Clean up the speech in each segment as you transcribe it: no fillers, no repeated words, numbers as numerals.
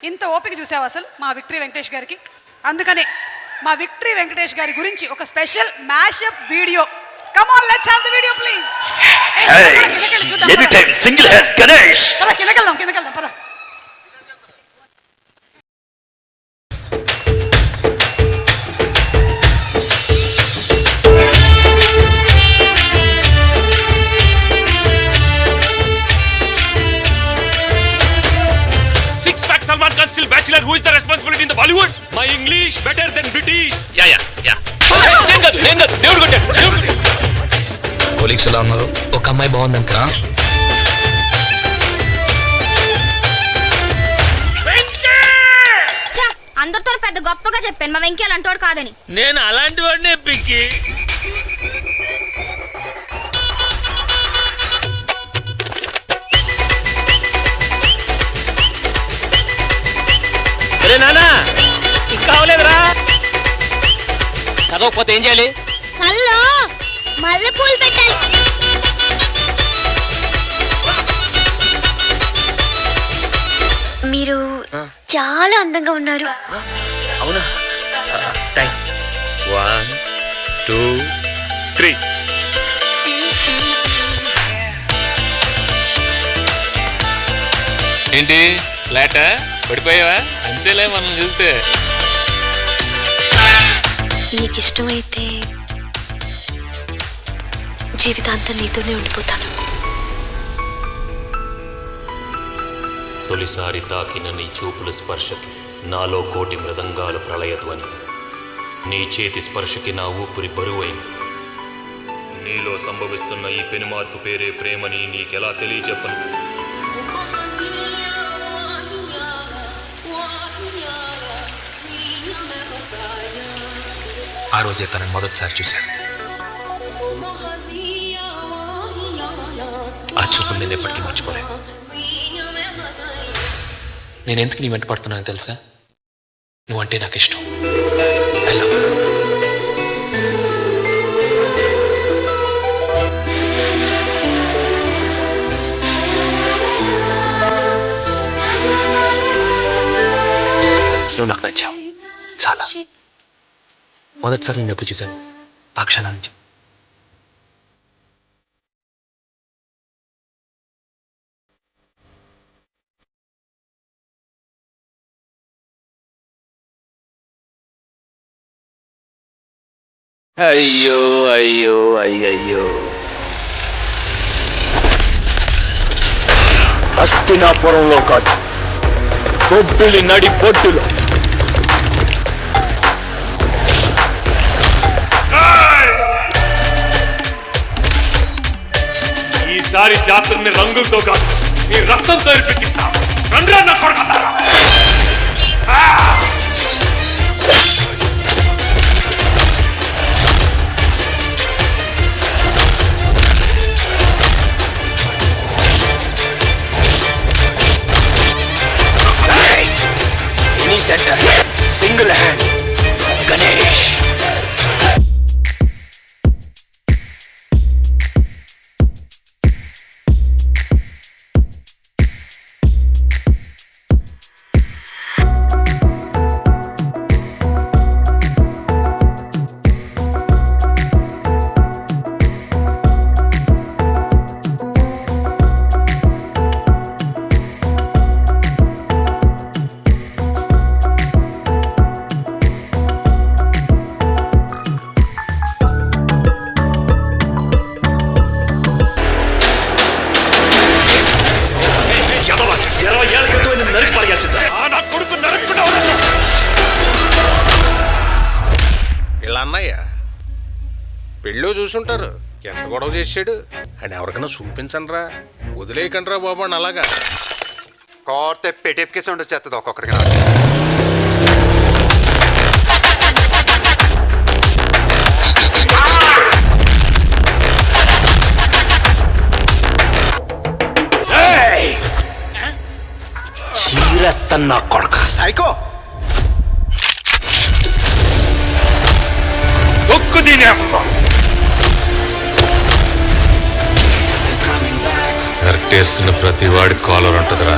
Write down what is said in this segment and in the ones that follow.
ఇంత ఓపిక చూసావు అసలు మా విక్టరీ వెంకటేష్ గారికి. అందుకనే మా విక్టరీ వెంకటేష్ గారి గురించి ఒక special mashup video. Come on, let's have the video please. Any time single hand Ganesh. పద కిందకెళ్దాం పద. Salman Khan still bachelor. Who is the responsibility in the Bollywood? My English better than British. Yeah. నేను దేవుడు కొట్టాడు. Colleagues ఎలా ఉన్నారు? ఒక అమ్మాయి బాగుందంట. అందరితో పెద్ద గొప్పగా చెప్పాను మా వెంకీ అలాంటోడు కాదని. నేను అలాంటి వాడినే పిక్కి. నానా ఇంకా అవలేదురా. చదవకపోతే ఏం చేయాలి? చల్లో మల్లె పూలు పెట్టాలి. మీరు చాలా అందంగా ఉన్నారు. అవునా? థ్యాంక్స్. 1 2 3. ఏంటి ఫ్లాటా? పడిపోయావా? అంతేలే మనం చూస్తే. నీకు ఇష్టమైతే జీవితాంతం నీతోనే ఉండిపోతాను. తొలిసారి తాకిన నీ చూపుల స్పర్శకి నాలో కోటి మృదంగాలు ప్రళయధ్వని. నీ చేతి స్పర్శకి నా ఊపిరి బరువైంది. నీలో సంభవిస్తున్న ఈ పెనుమార్పు పేరే ప్రేమని నీకెలా తెలియచెప్పను? ఆ రోజే తనని మొదటిసారి చూశాను. ఆ చూపులు నేను ఎప్పటికీ మర్చిపోలేను. నేను ఎందుకు నీ వెంట పడుతున్నాను తెలుసా? నువ్వంటే నాకు ఇష్టం. I love you. నువ్వు నాకు నచ్చావు చాలా. మొదటిసారి నేను ఎప్పుడు చూశాను ఆ క్షణం నుంచి. అయ్యో హస్తినాపురంలో కాదు, బొబ్బిలి నడి పొట్టులో. ఈసారి జాతరని రంగులతో కాదు నీ రక్తంతో ఎరిపెట్టిస్తా. రండ్రా నా కొడుకులారా. Centre single hand Ganesh. ఇలా అన్నయ్య పెళ్ళో చూసుంటారు, ఎంత గొడవ చేసాడు అని ఎవరికైనా చూపించండి రా. వదిలేయకండి రా బాబు అని అలాగా. కోర్తే పెట్టేపికేసి ఉండొచ్చేస్తుంది ఒక్కొక్కడికి. చీరెత్తన్నా కొడక సైకో. దొక్కు దీని కరెక్ట్ వేసుకున్న ప్రతి వాడి కాలర్ ఉంటుందిరా.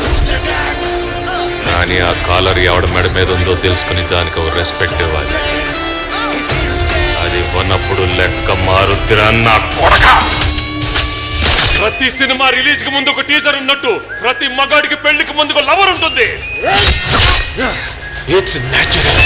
కానీ ఆ కాలర్ ఎవడ మెడ మీద ఉందో తెలుసుకుని దానికి ఒక రెస్పెక్ట్ ఇవ్వాలి. అది ఇవ్వనప్పుడు లెక్క మారుద్దిరా నా కొడక. ప్రతి సినిమా రిలీజ్ కి ముందు ఒక టీజర్ ఉన్నట్టు ప్రతి మగాడికి పెళ్లికి ముందు ఒక లవర్ ఉంటుంది. It's natural.